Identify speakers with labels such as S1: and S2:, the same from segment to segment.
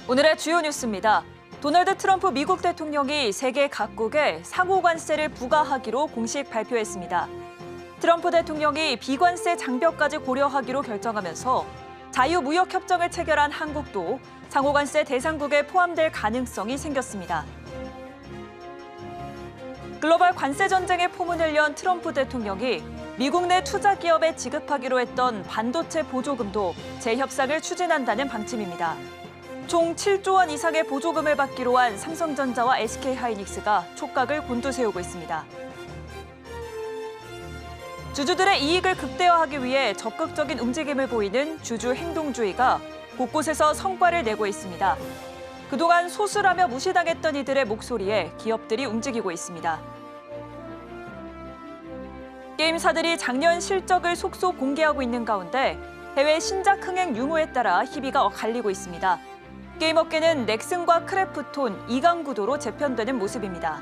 S1: 오늘의 주요 뉴스입니다. 도널드 트럼프 미국 대통령이 세계 각국에 상호 관세를 부과하기로 공식 발표했습니다. 트럼프 대통령이 비관세 장벽까지 고려하기로 결정하면서 자유무역협정을 체결한 한국도 상호 관세 대상국에 포함될 가능성이 생겼습니다. 글로벌 관세 전쟁의 포문을 연 트럼프 대통령이 미국 내 투자 기업에 지급하기로 했던 반도체 보조금도 재협상을 추진한다는 방침입니다. 총 7조 원 이상의 보조금을 받기로 한 삼성전자와 SK하이닉스가 촉각을 곤두세우고 있습니다. 주주들의 이익을 극대화하기 위해 적극적인 움직임을 보이는 주주 행동주의가 곳곳에서 성과를 내고 있습니다. 그동안 소수라며 무시당했던 이들의 목소리에 기업들이 움직이고 있습니다. 게임사들이 작년 실적을 속속 공개하고 있는 가운데 해외 신작 흥행 유무에 따라 희비가 갈리고 있습니다. 게임업계는 넥슨과 크래프톤, 이강 구도로 재편되는 모습입니다.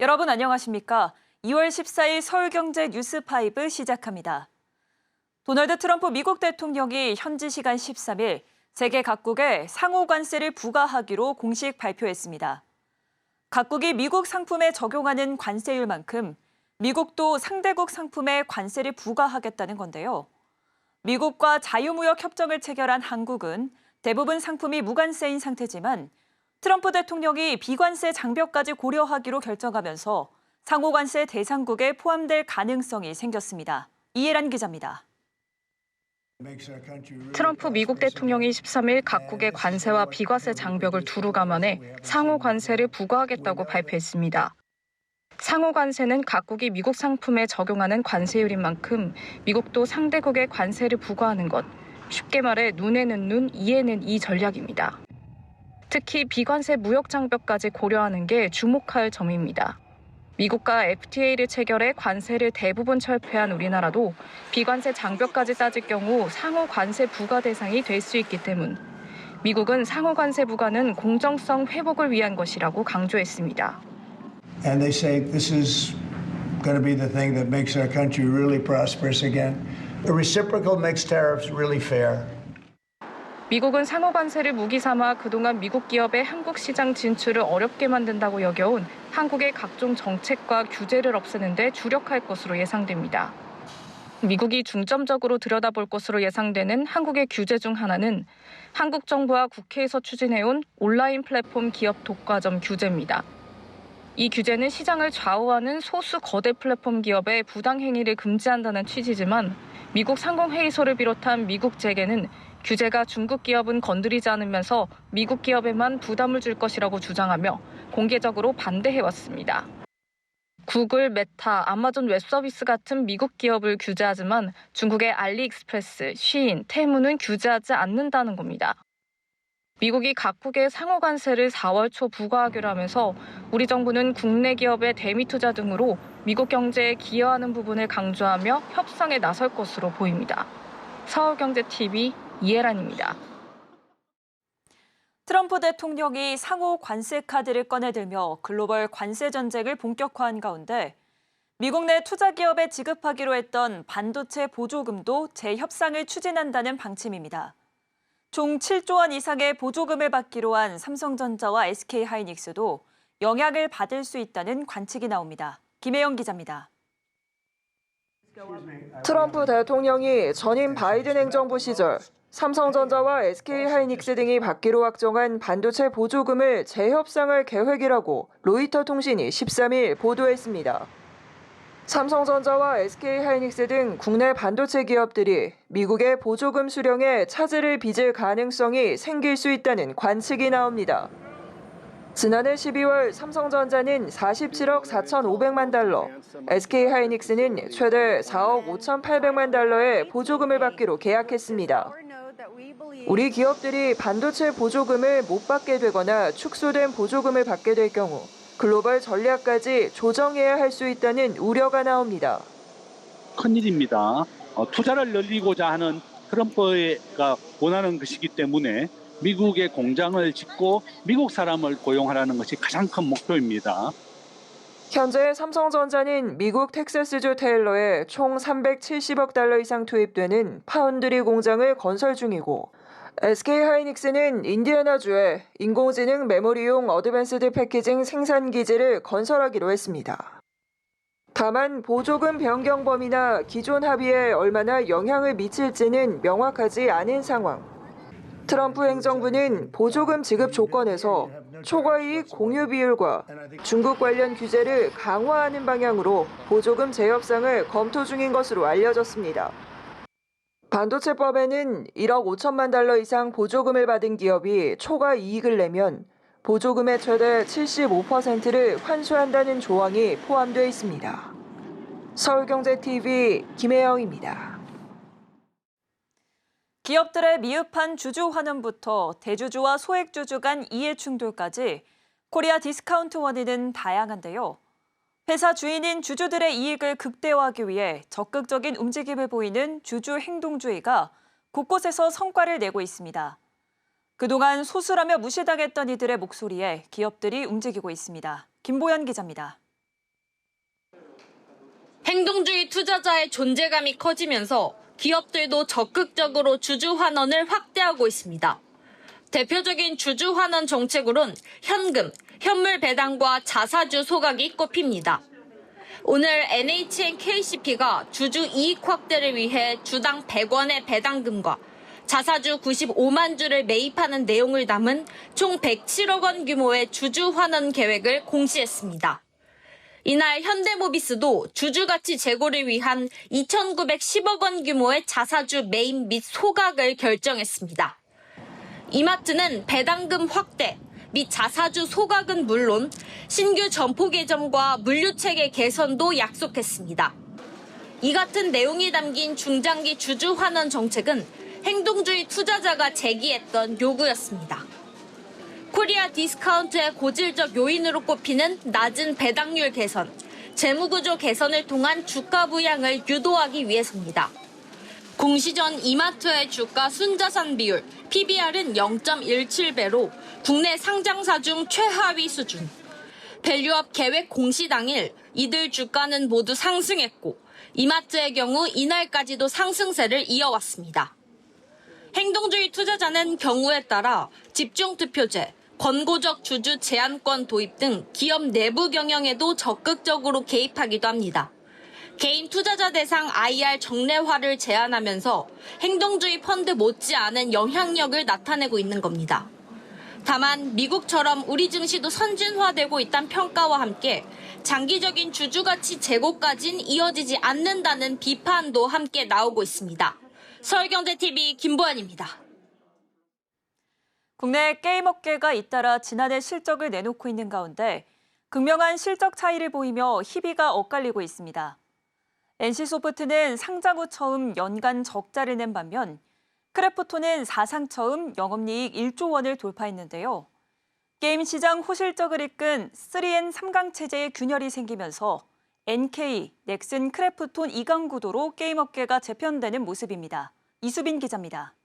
S1: 여러분 안녕하십니까? 2월 14일 서울경제 뉴스5 시작합니다. 도널드 트럼프 미국 대통령이 현지 시간 13일 세계 각국에 상호 관세를 부과하기로 공식 발표했습니다. 각국이 미국 상품에 적용하는 관세율만큼 미국도 상대국 상품에 관세를 부과하겠다는 건데요. 미국과 자유무역 협정을 체결한 한국은 대부분 상품이 무관세인 상태지만 트럼프 대통령이 비관세 장벽까지 고려하기로 결정하면서 상호관세 대상국에 포함될 가능성이 생겼습니다. 이해란 기자입니다.
S2: 트럼프 미국 대통령이 13일 각국의 관세와 비과세 장벽을 두루 감안해 상호관세를 부과하겠다고 발표했습니다. 상호관세는 각국이 미국 상품에 적용하는 관세율인 만큼 미국도 상대국에 관세를 부과하는 것, 쉽게 말해 눈에는 눈, 이에는 이 전략입니다. 특히 비관세 무역 장벽까지 고려하는 게 주목할 점입니다. 미국과 FTA를 체결해 관세를 대부분 철폐한 우리나라도 비관세 장벽까지 따질 경우 상호 관세 부과 대상이 될 수 있기 때문 미국은 상호 관세 부과는 공정성 회복을 위한 것이라고 강조했습니다.
S3: And they say this is going to be the thing that makes our country really prosperous again. The reciprocal makes tariffs really fair.
S2: 미국은 상호 관세를 무기 삼아 그동안 미국 기업의 한국 시장 진출을 어렵게 만든다고 여겨온 한국의 각종 정책과 규제를 없애는 데 주력할 것으로 예상됩니다. 미국이 중점적으로 들여다볼 것으로 예상되는 한국의 규제 중 하나는 한국 정부와 국회에서 추진해온 온라인 플랫폼 기업 독과점 규제입니다. 이 규제는 시장을 좌우하는 소수 거대 플랫폼 기업의 부당 행위를 금지한다는 취지지만 미국 상공회의소를 비롯한 미국 재계는 규제가 중국 기업은 건드리지 않으면서 미국 기업에만 부담을 줄 것이라고 주장하며 공개적으로 반대해왔습니다. 구글, 메타, 아마존 웹서비스 같은 미국 기업을 규제하지만 중국의 알리익스프레스, 쉬인, 테무는 규제하지 않는다는 겁니다. 미국이 각국의 상호관세를 4월 초 부과하기로 하면서 우리 정부는 국내 기업의 대미 투자 등으로 미국 경제에 기여하는 부분을 강조하며 협상에 나설 것으로 보입니다. 서울경제TV 이해란입니다.
S1: 트럼프 대통령이 상호 관세 카드를 꺼내들며 글로벌 관세 전쟁을 본격화한 가운데 미국 내 투자 기업에 지급하기로 했던 반도체 보조금도 재협상을 추진한다는 방침입니다. 총 7조 원 이상의 보조금을 받기로 한 삼성전자와 SK하이닉스도 영향을 받을 수 있다는 관측이 나옵니다. 김혜영 기자입니다.
S4: 트럼프 대통령이 전임 바이든 행정부 시절 삼성전자와 SK하이닉스 등이 받기로 확정한 반도체 보조금을 재협상할 계획이라고 로이터 통신이 13일 보도했습니다. 삼성전자와 SK하이닉스 등 국내 반도체 기업들이 미국의 보조금 수령에 차질을 빚을 가능성이 생길 수 있다는 관측이 나옵니다. 지난해 12월 삼성전자는 47억 4,500만 달러, SK하이닉스는 최대 4억 5,800만 달러의 보조금을 받기로 계약했습니다. 우리 기업들이 반도체 보조금을 못 받게 되거나 축소된 보조금을 받게 될 경우 글로벌 전략까지 조정해야 할 수 있다는 우려가 나옵니다.
S5: 큰일입니다. 투자를 늘리고자 하는 트럼프가 원하는 것이기 때문에 미국의 공장을 짓고 미국 사람을 고용하라는 것이 가장 큰 목표입니다.
S4: 현재 삼성전자는 미국 텍사스주 테일러에 총 370억 달러 이상 투입되는 파운드리 공장을 건설 중이고 SK하이닉스는 인디애나주에 인공지능 메모리용 어드밴스드 패키징 생산 기지를 건설하기로 했습니다. 다만 보조금 변경 범위나 기존 합의에 얼마나 영향을 미칠지는 명확하지 않은 상황. 트럼프 행정부는 보조금 지급 조건에서 초과이익 공유 비율과 중국 관련 규제를 강화하는 방향으로 보조금 재협상을 검토 중인 것으로 알려졌습니다. 반도체법에는 1억 5천만 달러 이상 보조금을 받은 기업이 초과 이익을 내면 보조금의 최대 75%를 환수한다는 조항이 포함되어 있습니다. 서울경제TV 김혜영입니다.
S1: 기업들의 미흡한 주주 환원부터 대주주와 소액주주 간 이해 충돌까지 코리아 디스카운트 원인은 다양한데요. 회사 주인인 주주들의 이익을 극대화하기 위해 적극적인 움직임을 보이는 주주 행동주의가 곳곳에서 성과를 내고 있습니다. 그동안 소수라며 무시당했던 이들의 목소리에 기업들이 움직이고 있습니다. 김보연 기자입니다.
S6: 행동주의 투자자의 존재감이 커지면서 기업들도 적극적으로 주주 환원을 확대하고 있습니다. 대표적인 주주 환원 정책으론 현금, 현물 배당과 자사주 소각이 꼽힙니다. 오늘 NHNKCP가 주주 이익 확대를 위해 주당 100원의 배당금과 자사주 95만 주를 매입하는 내용을 담은 총 107억 원 규모의 주주 환원 계획을 공시했습니다. 이날 현대모비스도 주주가치 제고를 위한 2,910억 원 규모의 자사주 매입 및 소각을 결정했습니다. 이마트는 배당금 확대 및 자사주 소각은 물론 신규 점포 개점과 물류체계 개선도 약속했습니다. 이 같은 내용이 담긴 중장기 주주 환원 정책은 행동주의 투자자가 제기했던 요구였습니다. 코리아 디스카운트의 고질적 요인으로 꼽히는 낮은 배당률 개선, 재무구조 개선을 통한 주가 부양을 유도하기 위해서입니다. 공시 전 이마트의 주가 순자산 비율 PBR은 0.17배로 국내 상장사 중 최하위 수준. 밸류업 계획 공시 당일 이들 주가는 모두 상승했고 이마트의 경우 이날까지도 상승세를 이어왔습니다. 행동주의 투자자는 경우에 따라 집중투표제, 권고적 주주 제한권 도입 등 기업 내부 경영에도 적극적으로 개입하기도 합니다. 개인 투자자 대상 IR 정례화를 제한하면서 행동주의 펀드 못지않은 영향력을 나타내고 있는 겁니다. 다만 미국처럼 우리 증시도 선진화되고 있다는 평가와 함께 장기적인 주주가치 제고까진 이어지지 않는다는 비판도 함께 나오고 있습니다. 서울경제TV 김보연입니다.
S1: 국내 게임 업계가 잇따라 지난해 실적을 내놓고 있는 가운데 극명한 실적 차이를 보이며 희비가 엇갈리고 있습니다. NC소프트는 상장 후 처음 연간 적자를 낸 반면 크래프톤은 사상 처음 영업이익 1조 원을 돌파했는데요. 게임 시장 호실적을 이끈 3N 3강 체제의 균열이 생기면서 NK, 넥슨, 크래프톤 2강 구도로 게임 업계가 재편되는 모습입니다. 이수빈 기자입니다.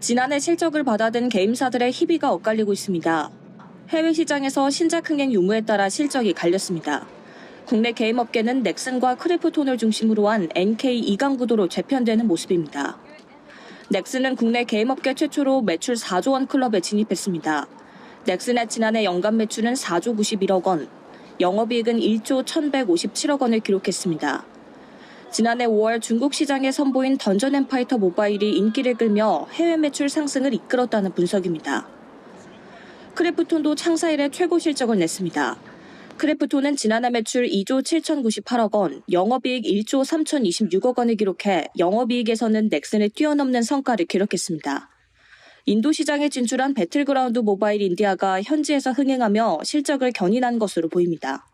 S7: 지난해 실적을 받아든 게임사들의 희비가 엇갈리고 있습니다. 해외 시장에서 신작 흥행 유무에 따라 실적이 갈렸습니다. 국내 게임 업계는 넥슨과 크래프톤을 중심으로 한 NK 2강 구도로 재편되는 모습입니다. 넥슨은 국내 게임 업계 최초로 매출 4조 원 클럽에 진입했습니다. 넥슨의 지난해 연간 매출은 4조 91억 원, 영업이익은 1조 1,157억 원을 기록했습니다. 지난해 5월 중국 시장에 선보인 던전앤파이터 모바일이 인기를 끌며 해외 매출 상승을 이끌었다는 분석입니다. 크래프톤도 창사 이래 최고 실적을 냈습니다. 크래프톤은 지난해 매출 2조 7,098억 원, 영업이익 1조 3,026억 원을 기록해 영업이익에서는 넥슨을 뛰어넘는 성과를 기록했습니다. 인도 시장에 진출한 배틀그라운드 모바일 인디아가 현지에서 흥행하며 실적을 견인한 것으로 보입니다.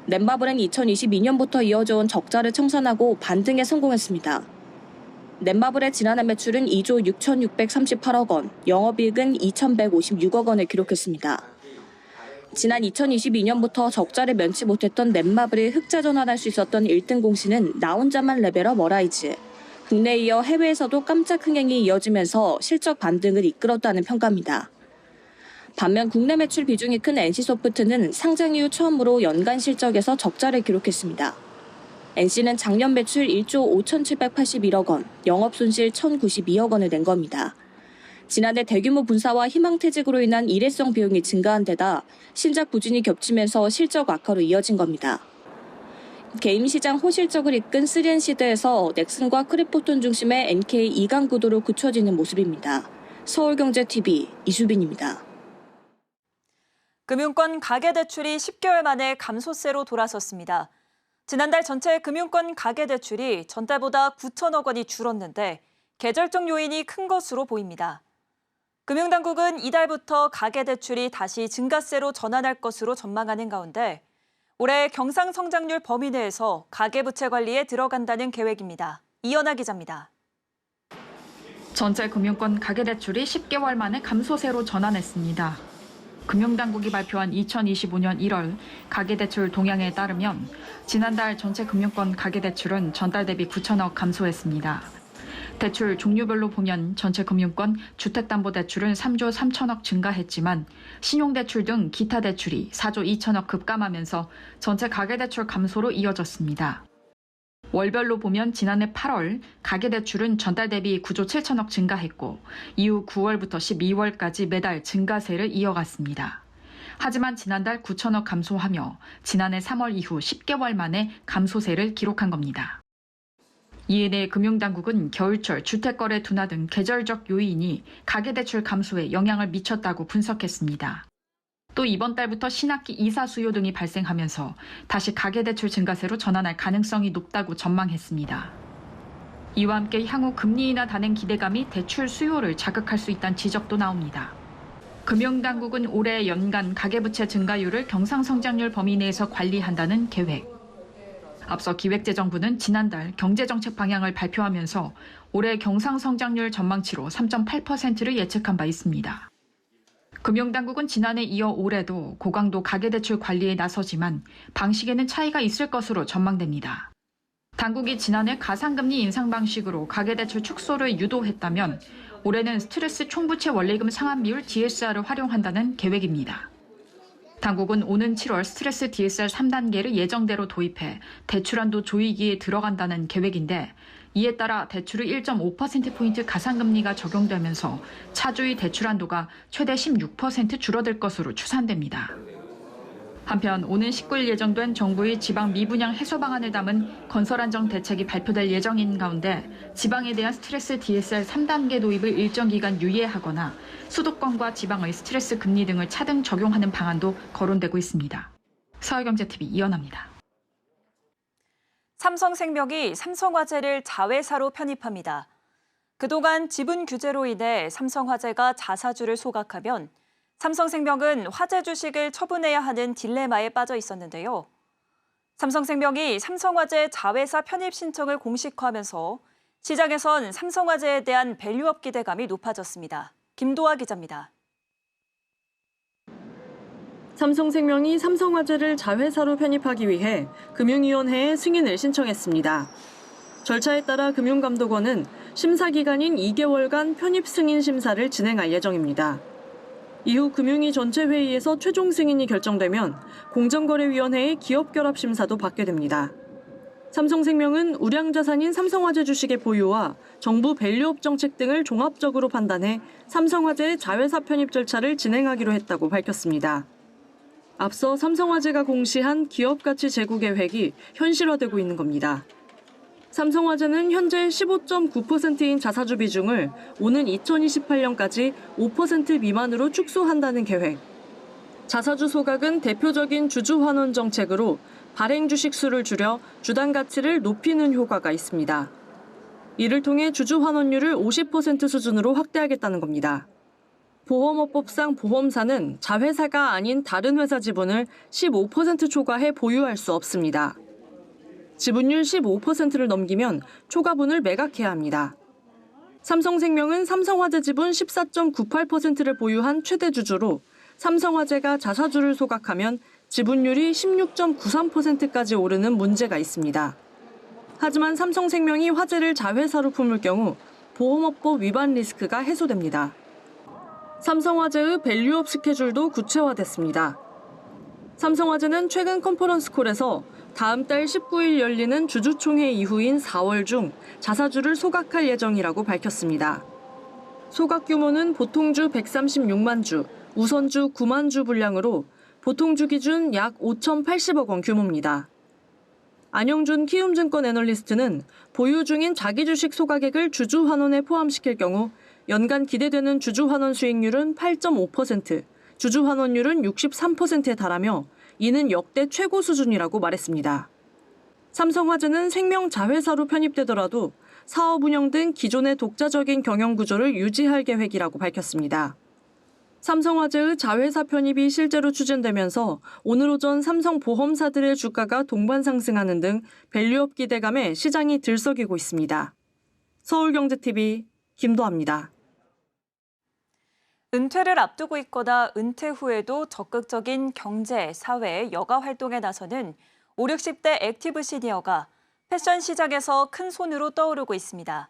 S7: 넷마블은 2022년부터 이어져온 적자를 청산하고 반등에 성공했습니다. 넷마블의 지난해 매출은 2조 6,638억 원, 영업이익은 2,156억 원을 기록했습니다. 지난 2022년부터 적자를 면치 못했던 넷마블이 흑자 전환할 수 있었던 1등 공신은 나 혼자만 레벨업 어라이즈. 국내에 이어 해외에서도 깜짝 흥행이 이어지면서 실적 반등을 이끌었다는 평가입니다. 반면 국내 매출 비중이 큰 NC소프트는 상장 이후 처음으로 연간 실적에서 적자를 기록했습니다. NC는 작년 매출 1조 5,781억 원, 영업손실 1,092억 원을 낸 겁니다. 지난해 대규모 분사와 희망퇴직으로 인한 일회성 비용이 증가한 데다 신작 부진이 겹치면서 실적 악화로 이어진 겁니다. 게임 시장 호실적을 이끈 3N시드에서 넥슨과 크래프톤 중심의 NK 2강 구도로 굳혀지는 모습입니다. 서울경제TV 이수빈입니다.
S1: 금융권 가계대출이 10개월 만에 감소세로 돌아섰습니다. 지난달 전체 금융권 가계대출이 전달보다 9천억 원이 줄었는데 계절적 요인이 큰 것으로 보입니다. 금융당국은 이달부터 가계대출이 다시 증가세로 전환할 것으로 전망하는 가운데 올해 경상성장률 범위 내에서 가계부채 관리에 들어간다는 계획입니다. 이연아 기자입니다.
S2: 전체 금융권 가계대출이 10개월 만에 감소세로 전환했습니다. 금융당국이 발표한 2025년 1월 가계대출 동향에 따르면 지난달 전체 금융권 가계대출은 전달 대비 9천억 감소했습니다. 대출 종류별로 보면 전체 금융권 주택담보대출은 3조 3천억 증가했지만 신용대출 등 기타 대출이 4조 2천억 급감하면서 전체 가계대출 감소로 이어졌습니다. 월별로 보면 지난해 8월 가계대출은 전달 대비 9조 7천억 증가했고 이후 9월부터 12월까지 매달 증가세를 이어갔습니다. 하지만 지난달 9천억 감소하며 지난해 3월 이후 10개월 만에 감소세를 기록한 겁니다. 이에 대해 금융당국은 겨울철 주택거래 둔화 등 계절적 요인이 가계대출 감소에 영향을 미쳤다고 분석했습니다. 또 이번 달부터 신학기 이사 수요 등이 발생하면서 다시 가계대출 증가세로 전환할 가능성이 높다고 전망했습니다. 이와 함께 향후 금리 인하 단행 기대감이 대출 수요를 자극할 수 있다는 지적도 나옵니다. 금융당국은 올해 연간 가계부채 증가율을 경상성장률 범위 내에서 관리한다는 계획. 앞서 기획재정부는 지난달 경제정책 방향을 발표하면서 올해 경상성장률 전망치로 3.8%를 예측한 바 있습니다. 금융당국은 지난해 이어 올해도 고강도 가계대출 관리에 나서지만 방식에는 차이가 있을 것으로 전망됩니다. 당국이 지난해 가상금리 인상 방식으로 가계대출 축소를 유도했다면 올해는 스트레스 총부채 원리금 상환 비율 DSR을 활용한다는 계획입니다. 당국은 오는 7월 스트레스 DSR 3단계를 예정대로 도입해 대출한도 조이기에 들어간다는 계획인데 이에 따라 대출의 1.5%포인트 가상금리가 적용되면서 차주의 대출한도가 최대 16% 줄어들 것으로 추산됩니다. 한편 오는 19일 예정된 정부의 지방 미분양 해소 방안을 담은 건설안정 대책이 발표될 예정인 가운데 지방에 대한 스트레스 DSR 3단계 도입을 일정 기간 유예하거나 수도권과 지방의 스트레스 금리 등을 차등 적용하는 방안도 거론되고 있습니다. 서울경제TV 이연아입니다.
S1: 삼성생명이 삼성화재를 자회사로 편입합니다. 그동안 지분 규제로 인해 삼성화재가 자사주를 소각하면 삼성생명은 화재 주식을 처분해야 하는 딜레마에 빠져 있었는데요. 삼성생명이 삼성화재 자회사 편입 신청을 공식화하면서 시장에선 삼성화재에 대한 밸류업 기대감이 높아졌습니다. 김도아 기자입니다.
S8: 삼성생명이 삼성화재를 자회사로 편입하기 위해 금융위원회에 승인을 신청했습니다. 절차에 따라 금융감독원은 심사기간인 2개월간 편입 승인 심사를 진행할 예정입니다. 이후 금융위 전체 회의에서 최종 승인이 결정되면 공정거래위원회의 기업결합 심사도 받게 됩니다. 삼성생명은 우량자산인 삼성화재 주식의 보유와 정부 밸류업 정책 등을 종합적으로 판단해 삼성화재의 자회사 편입 절차를 진행하기로 했다고 밝혔습니다. 앞서 삼성화재가 공시한 기업가치 제고 계획이 현실화되고 있는 겁니다. 삼성화재는 현재 15.9%인 자사주 비중을 오는 2028년까지 5% 미만으로 축소한다는 계획. 자사주 소각은 대표적인 주주 환원 정책으로 발행 주식 수를 줄여 주당 가치를 높이는 효과가 있습니다. 이를 통해 주주 환원율을 50% 수준으로 확대하겠다는 겁니다. 보험업법상 보험사는 자회사가 아닌 다른 회사 지분을 15% 초과해 보유할 수 없습니다. 지분율 15%를 넘기면 초과분을 매각해야 합니다. 삼성생명은 삼성화재 지분 14.98%를 보유한 최대 주주로 삼성화재가 자사주를 소각하면 지분율이 16.93%까지 오르는 문제가 있습니다. 하지만 삼성생명이 화재를 자회사로 품을 경우 보험업법 위반 리스크가 해소됩니다. 삼성화재의 밸류업 스케줄도 구체화됐습니다. 삼성화재는 최근 컨퍼런스콜에서 다음 달 19일 열리는 주주총회 이후인 4월 중 자사주를 소각할 예정이라고 밝혔습니다. 소각 규모는 보통주 136만 주, 우선주 9만 주 분량으로 보통주 기준 약 5,080억 원 규모입니다. 안영준 키움증권 애널리스트는 보유 중인 자기 주식 소각액을 주주 환원에 포함시킬 경우 연간 기대되는 주주 환원 수익률은 8.5%, 주주 환원율은 63%에 달하며 이는 역대 최고 수준이라고 말했습니다. 삼성화재는 생명 자회사로 편입되더라도 사업 운영 등 기존의 독자적인 경영 구조를 유지할 계획이라고 밝혔습니다. 삼성화재의 자회사 편입이 실제로 추진되면서 오늘 오전 삼성 보험사들의 주가가 동반 상승하는 등 밸류업 기대감에 시장이 들썩이고 있습니다. 서울경제TV 김도아입니다.
S1: 은퇴를 앞두고 있거나 은퇴 후에도 적극적인 경제, 사회, 여가 활동에 나서는 5, 60대 액티브 시니어가 패션 시장에서 큰 손으로 떠오르고 있습니다.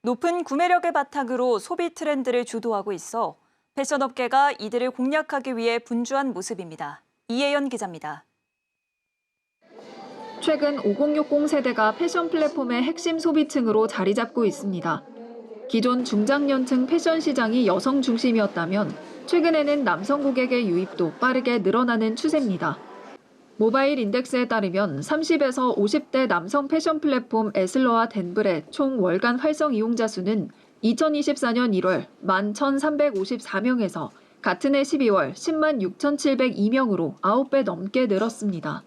S1: 높은 구매력을 바탕으로 소비 트렌드를 주도하고 있어 패션업계가 이들을 공략하기 위해 분주한 모습입니다. 이혜연 기자입니다.
S9: 최근 5060 세대가 패션 플랫폼의 핵심 소비층으로 자리 잡고 있습니다. 기존 중장년층 패션 시장이 여성 중심이었다면 최근에는 남성 고객의 유입도 빠르게 늘어나는 추세입니다. 모바일 인덱스에 따르면 30에서 50대 남성 패션 플랫폼 에슬러와 덴블의 총 월간 활성 이용자 수는 2024년 1월 11,354명에서 같은 해 12월 10만 6,702명으로 9배 넘게 늘었습니다.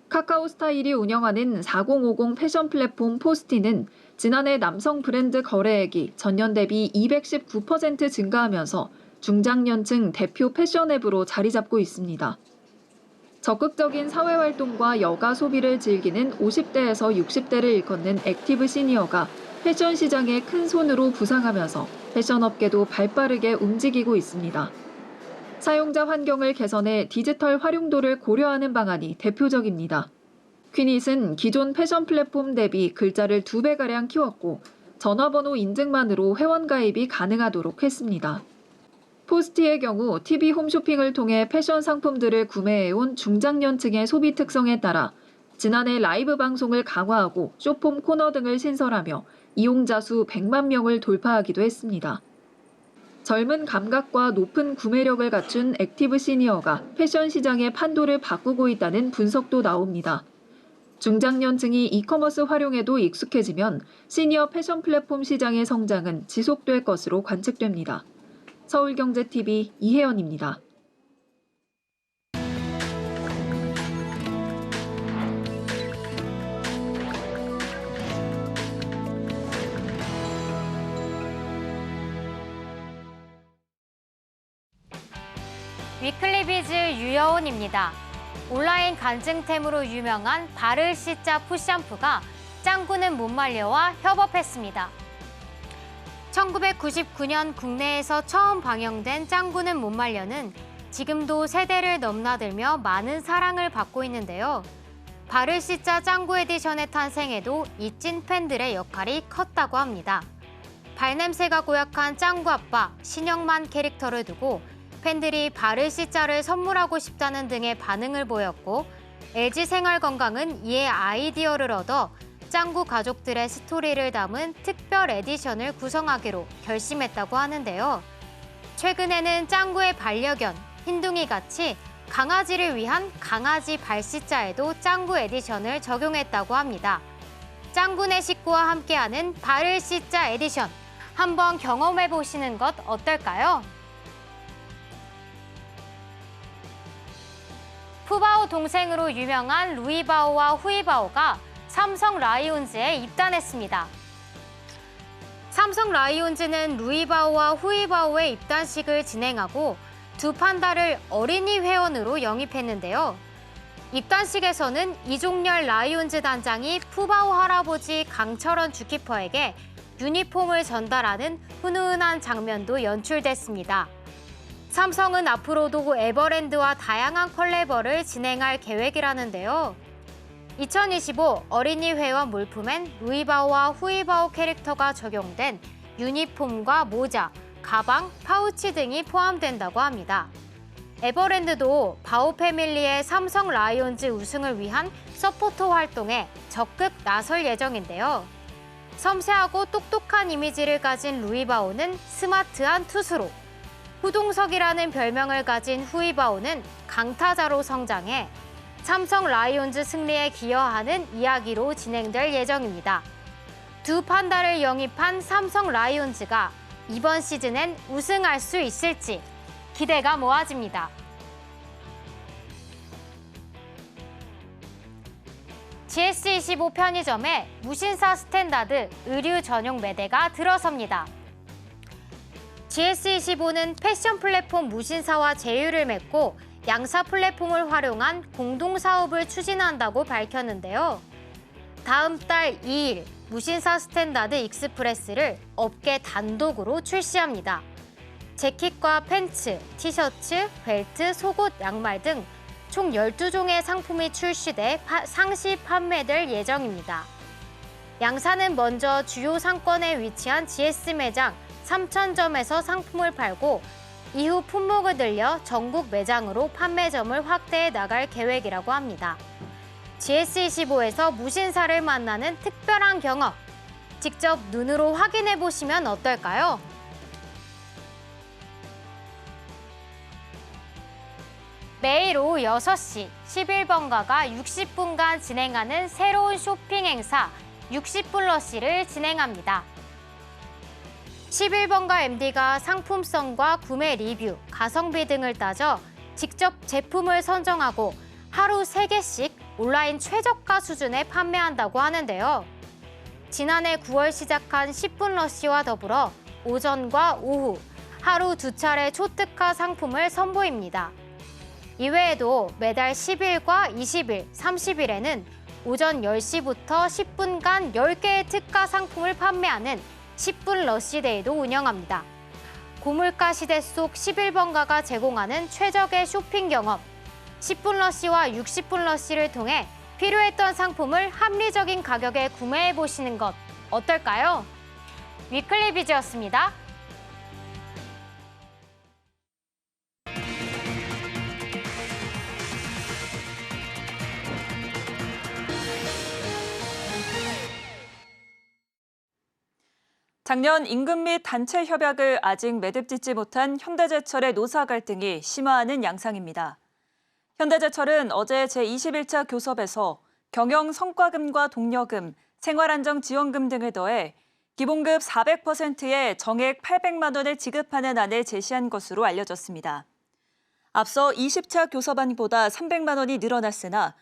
S9: 카카오 스타일이 운영하는 4050 패션 플랫폼 포스티는 지난해 남성 브랜드 거래액이 전년 대비 219% 증가하면서 중장년층 대표 패션 앱으로 자리 잡고 있습니다. 적극적인 사회활동과 여가 소비를 즐기는 50대에서 60대를 일컫는 액티브 시니어가 패션 시장의 큰 손으로 부상하면서 패션업계도 발빠르게 움직이고 있습니다. 사용자 환경을 개선해 디지털 활용도를 고려하는 방안이 대표적입니다. 퀴닛은 기존 패션 플랫폼 대비 글자를 2배가량 키웠고 전화번호 인증만으로 회원가입이 가능하도록 했습니다. 포스티의 경우 TV 홈쇼핑을 통해 패션 상품들을 구매해온 중장년층의 소비 특성에 따라 지난해 라이브 방송을 강화하고 쇼폼 코너 등을 신설하며 이용자 수 100만 명을 돌파하기도 했습니다. 젊은 감각과 높은 구매력을 갖춘 액티브 시니어가 패션 시장의 판도를 바꾸고 있다는 분석도 나옵니다. 중장년층이 이커머스 활용에도 익숙해지면 시니어 패션 플랫폼 시장의 성장은 지속될 것으로 관측됩니다. 서울경제TV 이혜연입니다.
S10: 위클리비즈 유여온입니다. 온라인 간증템으로 유명한 바를 시자 풋샴푸가 짱구는 못 말려와 협업했습니다. 1999년 국내에서 처음 방영된 짱구는 못 말려는 지금도 세대를 넘나들며 많은 사랑을 받고 있는데요. 바를 시자 짱구 에디션의 탄생에도 이 찐 팬들의 역할이 컸다고 합니다. 발냄새가 고약한 짱구 아빠 신영만 캐릭터를 두고 팬들이 바를 시자를 선물하고 싶다는 등의 반응을 보였고 LG 생활건강은 이에 아이디어를 얻어 짱구 가족들의 스토리를 담은 특별 에디션을 구성하기로 결심했다고 하는데요. 최근에는 짱구의 반려견 흰둥이같이 강아지를 위한 강아지 발시자에도 짱구 에디션을 적용했다고 합니다. 짱구네 식구와 함께하는 발을 씻자 에디션. 한번 경험해 보시는 것 어떨까요? 푸바오 동생으로 유명한 루이바오와 후이바오가 삼성 라이온즈에 입단했습니다. 삼성 라이온즈는 루이바오와 후이바오의 입단식을 진행하고 두 판다를 어린이 회원으로 영입했는데요. 입단식에서는 이종렬 라이온즈 단장이 푸바오 할아버지 강철원 주키퍼에게 유니폼을 전달하는 훈훈한 장면도 연출됐습니다. 삼성은 앞으로도 에버랜드와 다양한 콜라보를 진행할 계획이라는데요. 2025 어린이 회원 물품엔 루이바오와 후이바오 캐릭터가 적용된 유니폼과 모자, 가방, 파우치 등이 포함된다고 합니다. 에버랜드도 바오 패밀리의 삼성 라이온즈 우승을 위한 서포터 활동에 적극 나설 예정인데요. 섬세하고 똑똑한 이미지를 가진 루이바오는 스마트한 투수로, 후동석이라는 별명을 가진 후이바오는 강타자로 성장해 삼성 라이온즈 승리에 기여하는 이야기로 진행될 예정입니다. 두 판다를 영입한 삼성 라이온즈가 이번 시즌엔 우승할 수 있을지 기대가 모아집니다. GS25 편의점에 무신사 스탠다드 의류 전용 매대가 들어섭니다. GS25는 패션 플랫폼 무신사와 제휴를 맺고 양사 플랫폼을 활용한 공동사업을 추진한다고 밝혔는데요. 다음 달 2일 무신사 스탠다드 익스프레스를 업계 단독으로 출시합니다. 재킷과 팬츠, 티셔츠, 벨트, 속옷, 양말 등 총 12종의 상품이 출시돼 상시 판매될 예정입니다. 양사는 먼저 주요 상권에 위치한 GS 매장 3,000점에서 상품을 팔고 이후 품목을 늘려 전국 매장으로 판매점을 확대해 나갈 계획이라고 합니다. GS25에서 무신사를 만나는 특별한 경험, 직접 눈으로 확인해 보시면 어떨까요? 매일 오후 6시 11번가가 60분간 진행하는 새로운 쇼핑 행사 60분 러시를 진행합니다. 11번가 MD가 상품성과 구매 리뷰, 가성비 등을 따져 직접 제품을 선정하고 하루 3개씩 온라인 최저가 수준에 판매한다고 하는데요. 지난해 9월 시작한 10분 러시와 더불어 오전과 오후 하루 2차례 초특가 상품을 선보입니다. 이외에도 매달 10일과 20일, 30일에는 오전 10시부터 10분간 10개의 특가 상품을 판매하는 10분 러시데이도 운영합니다. 고물가 시대 속 11번가가 제공하는 최적의 쇼핑 경험, 10분 러시와 60분 러시를 통해 필요했던 상품을 합리적인 가격에 구매해보시는 것 어떨까요? 위클리 비즈였습니다.
S1: 작년 임금 및 단체 협약을 아직 매듭짓지 못한 현대제철의 노사 갈등이 심화하는 양상입니다. 현대제철은 어제 제21차 교섭에서 경영 성과금과 동력금, 생활안정지원금 등을 더해 기본급 400%의 정액 800만 원을 지급하는 안을 제시한 것으로 알려졌습니다. 앞서 20차 교섭안보다 300만 원이 늘어났으나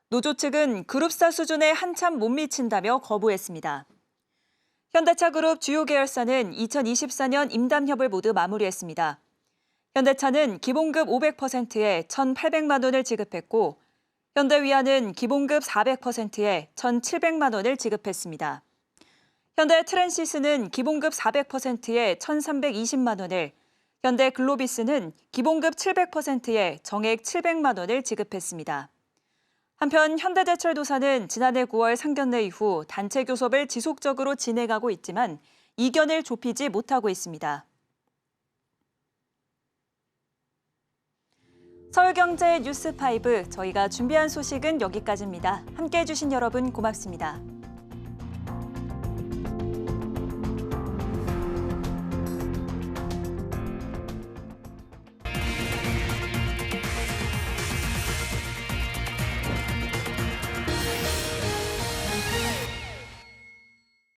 S1: 노조 측은 그룹사 수준에 한참 못 미친다며 거부했습니다. 현대차그룹 주요 계열사는 2024년 임담협을 모두 마무리했습니다. 현대차는 기본급 500%에 1,800만 원을 지급했고 현대위아는 기본급 400%에 1,700만 원을 지급했습니다. 현대트랜시스는 기본급 400%에 1,320만 원을, 현대글로비스는 기본급 700%에 정액 700만 원을 지급했습니다. 한편 현대제철도사는 지난해 9월 상견례 이후 단체 교섭을 지속적으로 진행하고 있지만 이견을 좁히지 못하고 있습니다. 서울경제 뉴스5, 저희가 준비한 소식은 여기까지입니다. 함께해 주신 여러분 고맙습니다.